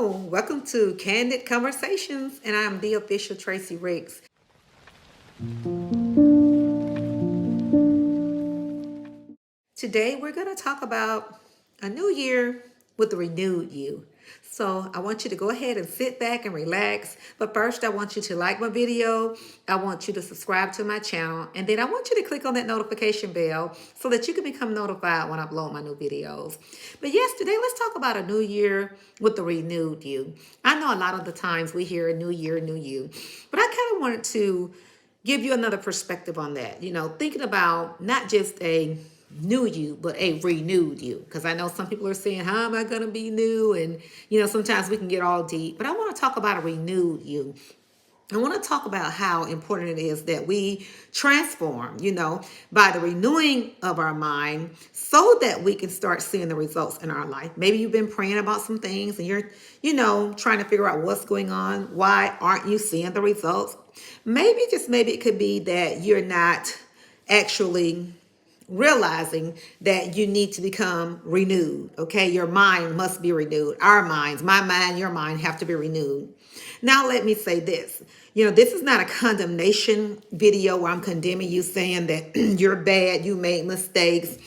Hello, welcome to Candid Conversations, and I'm the official Tracy Ricks. Today, we're going to talk about a new year with a renewed you. So, I want you to go ahead and sit back and relax. But first, I want you to like my video. I want you to subscribe to my channel. And then I want you to click on that notification bell so that you can become notified when I upload my new videos. But yes, today, let's talk about a new year with a renewed you. I know a lot of the times we hear a new year, new you. But I kind of wanted to give you another perspective on that. Thinking about not just a new you, but a renewed you. Because I know some people are saying, how am I going to be new? And, sometimes we can get all deep. But I want to talk about a renewed you. I want to talk about how important it is that we transform, by the renewing of our mind so that we can start seeing the results in our life. Maybe you've been praying about some things and you're, trying to figure out what's going on. Why aren't you seeing the results? Maybe, just maybe, it could be that you're not actually realizing that you need to become renewed. Okay, your mind must be renewed. Our minds, my mind, your mind, have to be renewed. Now let me say this. This is not a condemnation video where I'm condemning you, saying that you're bad, you made mistakes,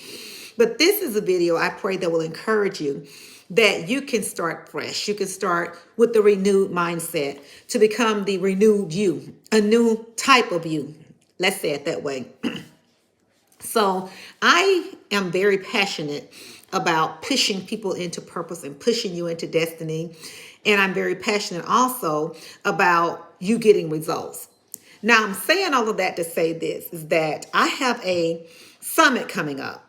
but this is a video I pray that will encourage you that you can start fresh. You can start with the renewed mindset to become the renewed you, a new type of you. Let's say it that way. So I am very passionate about pushing people into purpose and pushing you into destiny. And I'm very passionate also about you getting results. Now, I'm saying all of that to say this, is that I have a summit coming up.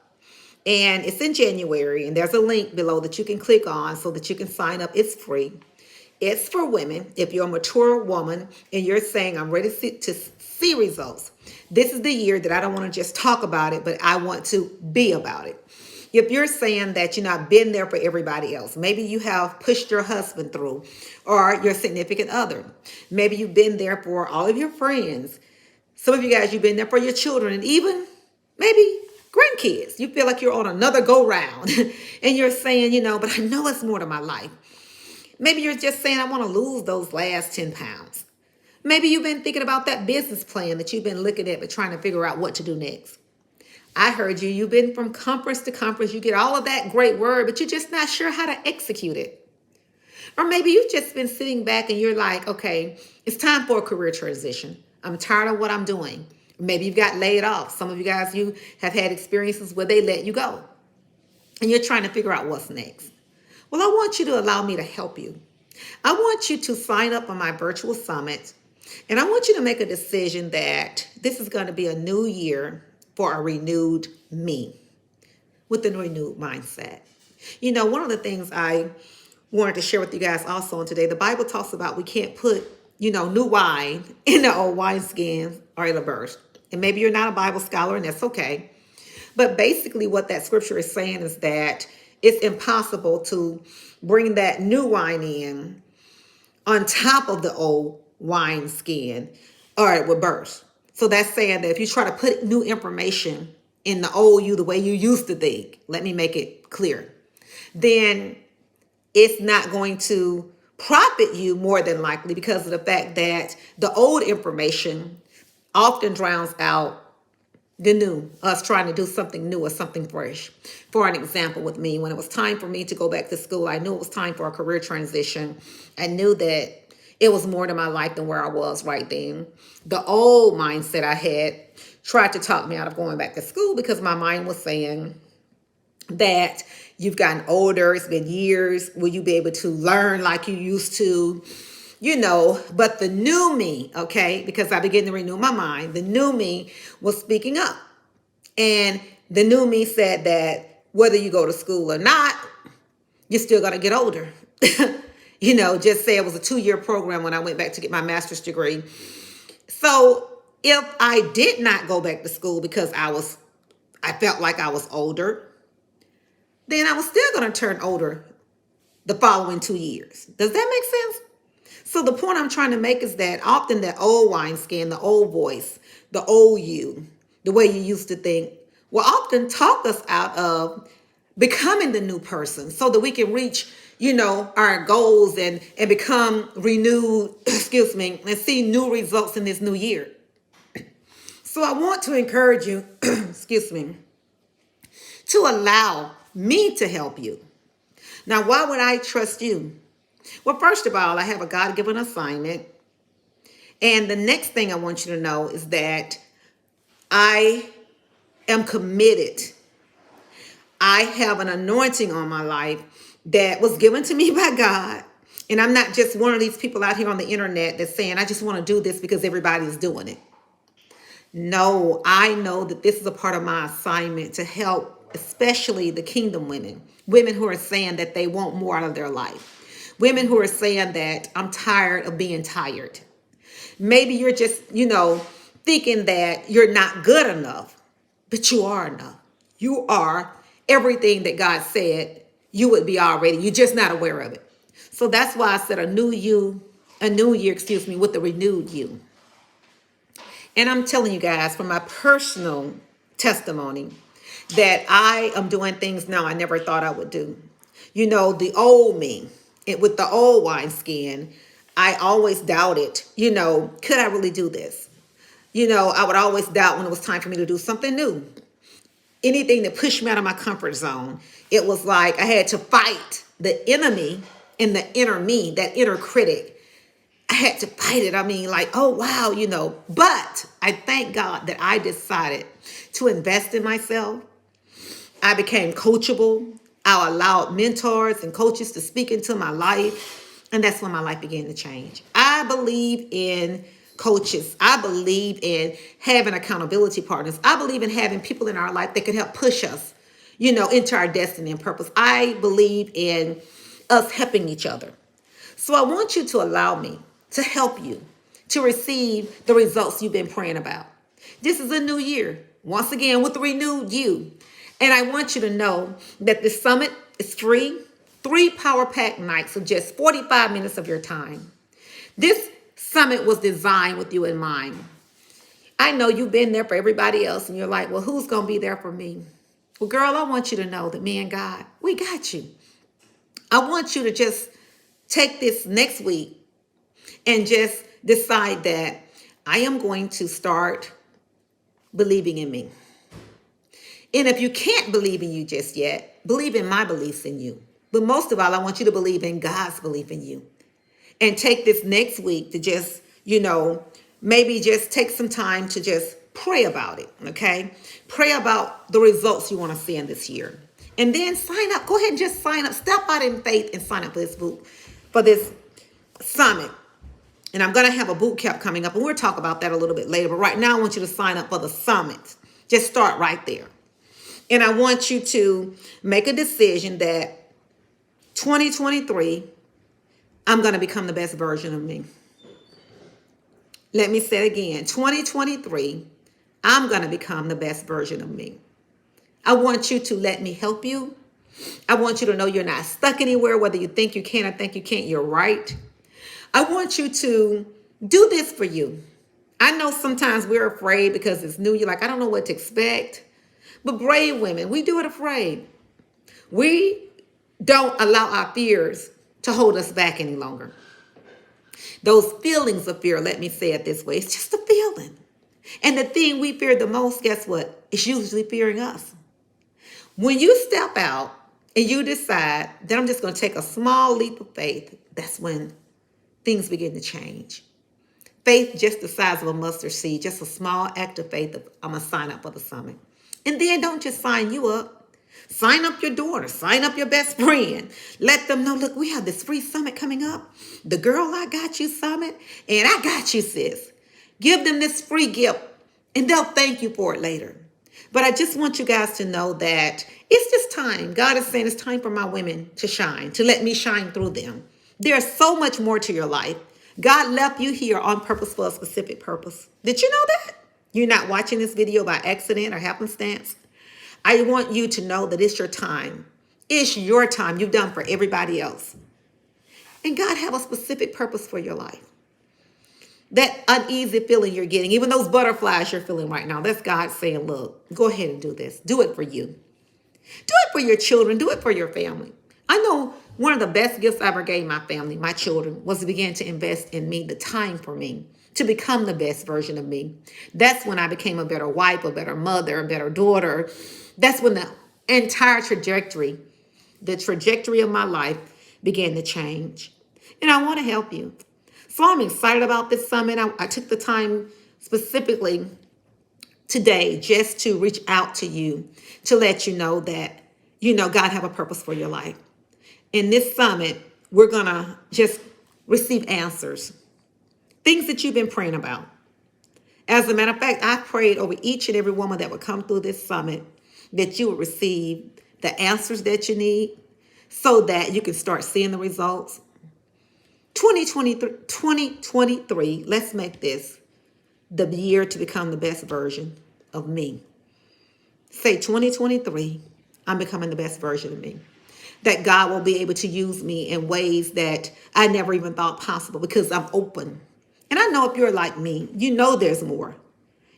And it's in January. And there's a link below that you can click on so that you can sign up. It's free. It's for women. If you're a mature woman and you're saying, I'm ready to see results, this is the year that I don't want to just talk about it, but I want to be about it. If you're saying that you're not been there for everybody else, maybe you have pushed your husband through or your significant other. Maybe you've been there for all of your friends. Some of you guys, you've been there for your children and even maybe grandkids. You feel like you're on another go round and you're saying, but I know it's more to my life. Maybe you're just saying, I want to lose those last 10 pounds. Maybe you've been thinking about that business plan that you've been looking at, but trying to figure out what to do next. I heard you. You've been from conference to conference. You get all of that great word, but you're just not sure how to execute it. Or maybe you've just been sitting back and you're like, okay, it's time for a career transition. I'm tired of what I'm doing. Maybe you've got laid off. Some of you guys, you have had experiences where they let you go. And you're trying to figure out what's next. Well, I want you to allow me to help you. I want you to sign up on my virtual summit. And I want you to make a decision that this is going to be a new year for a renewed me with a renewed mindset. One of the things I wanted to share with you guys also on today, the Bible talks about we can't put, new wine in the old wineskin or it'll burst. And maybe you're not a Bible scholar and that's okay. But basically what that scripture is saying is that it's impossible to bring that new wine in on top of the old wine skin or it would burst. So that's saying that if you try to put new information in the old you, the way you used to think, let me make it clear, then it's not going to profit you more than likely because of the fact that the old information often drowns out the new, us trying to do something new or something fresh. For an example with me, when it was time for me to go back to school, I knew it was time for a career transition. I knew that it was more to my life than where I was right then. The old mindset I had tried to talk me out of going back to school because my mind was saying that you've gotten older, it's been years, will you be able to learn like you used to? But the new me, okay, because I began to renew my mind, the new me was speaking up. And the new me said that whether you go to school or not, you're still going to get older. Just say it was a 2-year program when I went back to get my master's degree. So if I did not go back to school because I felt like I was older, then I was still going to turn older the following 2 years. Does that make sense? So the point I'm trying to make is that often that old wineskin, the old voice, the old you, the way you used to think, will often talk us out of becoming the new person so that we can reach, our goals and become renewed, excuse me, and see new results in this new year. So I want to encourage you, excuse me, to allow me to help you. Now, why would I trust you? Well, first of all, I have a God-given assignment. And the next thing I want you to know is that I am committed. I have an anointing on my life that was given to me by God. And I'm not just one of these people out here on the internet that's saying, I just want to do this because everybody's doing it. No, I know that this is a part of my assignment to help, especially the kingdom women who are saying that they want more out of their life. Women who are saying that I'm tired of being tired. Maybe you're just, thinking that you're not good enough, but you are enough. You are everything that God said you would be already. You're just not aware of it. So that's why I said a new year, with the renewed you. And I'm telling you guys from my personal testimony that I am doing things now I never thought I would do. The old me, with the old wineskin, I always doubted, could I really do this? I would always doubt when it was time for me to do something new. Anything that pushed me out of my comfort zone, it was like I had to fight the enemy in the inner me, that inner critic. I had to fight it. I mean, like, oh, wow, but I thank God that I decided to invest in myself. I became coachable. I allowed mentors and coaches to speak into my life. And that's when my life began to change. I believe in coaches. I believe in having accountability partners. I believe in having people in our life that can help push us, into our destiny and purpose. I believe in us helping each other. So I want you to allow me to help you to receive the results you've been praying about. This is a new year, once again, with the renewed you. And I want you to know that the summit is free, 3 power-packed nights of just 45 minutes of your time. This summit was designed with you in mind. I know you've been there for everybody else, and you're like, well, who's going to be there for me? Well, girl, I want you to know that me and God, we got you. I want you to just take this next week and just decide that I am going to start believing in me. And if you can't believe in you just yet, believe in my beliefs in you. But most of all, I want you to believe in God's belief in you. And take this next week to just, maybe just take some time to just pray about it, okay? Pray about the results you want to see in this year. And then sign up. Go ahead and just sign up. Step out in faith and sign up for this summit. And I'm going to have a boot camp coming up, and we'll talk about that a little bit later. But right now, I want you to sign up for the summit. Just start right there. And I want you to make a decision that 2023, I'm going to become the best version of me. Let me say it again. 2023, I'm going to become the best version of me. I want you to let me help you. I want you to know you're not stuck anywhere, whether you think you can or think you can't, you're right. I want you to do this for you. I know sometimes we're afraid because it's new. You're like, I don't know what to expect. But brave women, we do it afraid. We don't allow our fears to hold us back any longer. Those feelings of fear, let me say it this way, it's just a feeling. And the thing we fear the most, guess what? It's usually fearing us. When you step out and you decide that I'm just going to take a small leap of faith, that's when things begin to change. Faith just the size of a mustard seed, just a small act of faith. I'm going to sign up for the summit. And then don't just sign you up. Sign up your daughter. Sign up your best friend. Let them know, look, we have this free summit coming up. The Girl I Got You Summit. And I got you, sis. Give them this free gift and they'll thank you for it later. But I just want you guys to know that it's just time. God is saying it's time for my women to shine, to let me shine through them. There's so much more to your life. God left you here on purpose for a specific purpose. Did you know that? You're not watching this video by accident or happenstance. I want you to know that it's your time. It's your time. You've done for everybody else. And God have a specific purpose for your life. That uneasy feeling you're getting, even those butterflies you're feeling right now, that's God saying, look, go ahead and do this. Do it for you. Do it for your children. Do it for your family. I know one of the best gifts I ever gave my family, my children, was to begin to invest in me, the time for me to become the best version of me. That's when I became a better wife, a better mother, a better daughter. That's when the entire trajectory, the trajectory of my life began to change. And I want to help you. So I'm excited about this summit. I took the time specifically today just to reach out to you to let you know that, God have a purpose for your life. In this summit, we're going to just receive answers, things that you've been praying about. As a matter of fact, I prayed over each and every woman that would come through this summit that you would receive the answers that you need so that you can start seeing the results. 2023, let's make this the year to become the best version of me. Say 2023, I'm becoming the best version of me. That God will be able to use me in ways that I never even thought possible because I'm open. And I know if you're like me, you know there's more.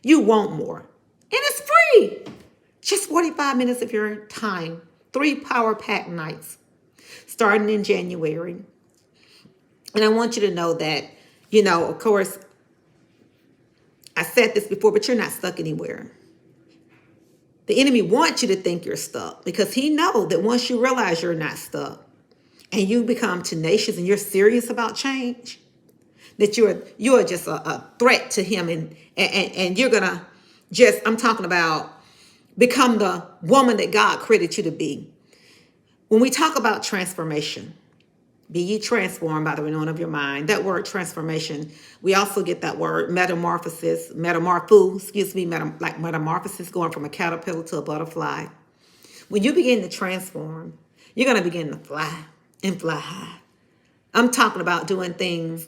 You want more. And it's free. Just 45 minutes of your time. 3 power-packed nights starting in January. And I want you to know that, of course, I said this before, but you're not stuck anywhere. The enemy wants you to think you're stuck because he knows that once you realize you're not stuck and you become tenacious and you're serious about change, that you are just a threat to him and you're gonna I'm talking about become the woman that God created you to be. When we talk about transformation, be ye transformed by the renewing of your mind. That word transformation, we also get that word metamorphosis, like metamorphosis, going from a caterpillar to a butterfly. When you begin to transform, you're going to begin to fly and fly high. I'm talking about doing things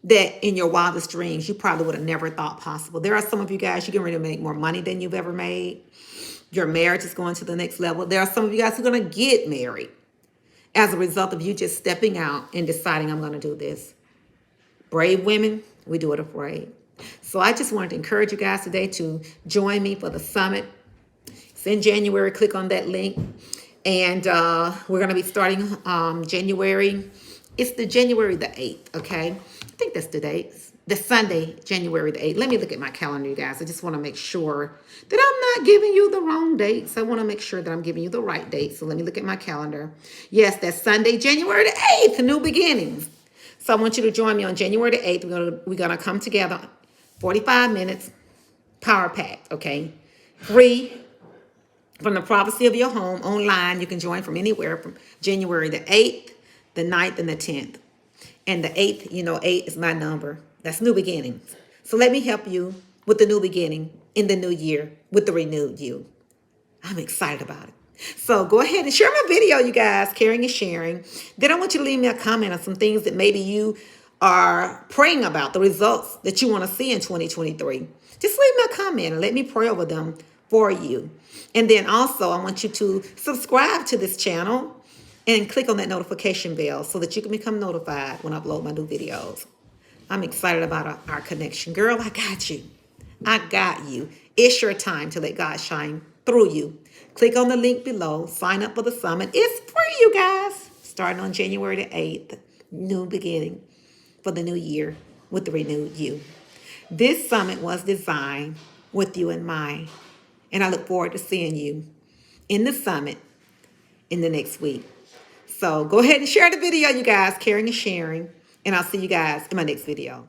that in your wildest dreams you probably would have never thought possible. There are some of you guys, you're getting ready to make more money than you've ever made. Your marriage is going to the next level. There are some of you guys who are going to get married as a result of you just stepping out and deciding, I'm going to do this. Brave women, we do it afraid. So I just wanted to encourage you guys today to join me for the summit. It's in January. Click on that link. And we're going to be starting January. It's the January the 8th, okay? I think that's the date. The Sunday, January the 8th. Let me look at my calendar, you guys. I just want to make sure that I'm not giving you the wrong dates. I want to make sure that I'm giving you the right dates. So let me look at my calendar. Yes, that's Sunday, January the 8th, New Beginnings. So I want you to join me on January the 8th. We're gonna come together, 45 minutes, power packed, okay? Free from the privacy of your home, online. You can join from anywhere from January the 8th, the 9th, and the 10th. And the 8th, 8 is my number. That's new beginnings. So let me help you with the new beginning in the new year with the renewed you. I'm excited about it. So go ahead and share my video, you guys, caring and sharing. Then I want you to leave me a comment on some things that maybe you are praying about, the results that you want to see in 2023. Just leave me a comment and let me pray over them for you. And then also I want you to subscribe to this channel and click on that notification bell so that you can become notified when I upload my new videos. I'm excited about our connection. Girl, I got you. I got you. It's your time to let God shine through you. Click on the link below. Sign up for the summit. It's free, you guys. Starting on January the 8th. New beginning for the new year with the renewed you. This summit was designed with you in mind. And I look forward to seeing you in the summit in the next week. So go ahead and share the video, you guys. Caring and sharing. And I'll see you guys in my next video.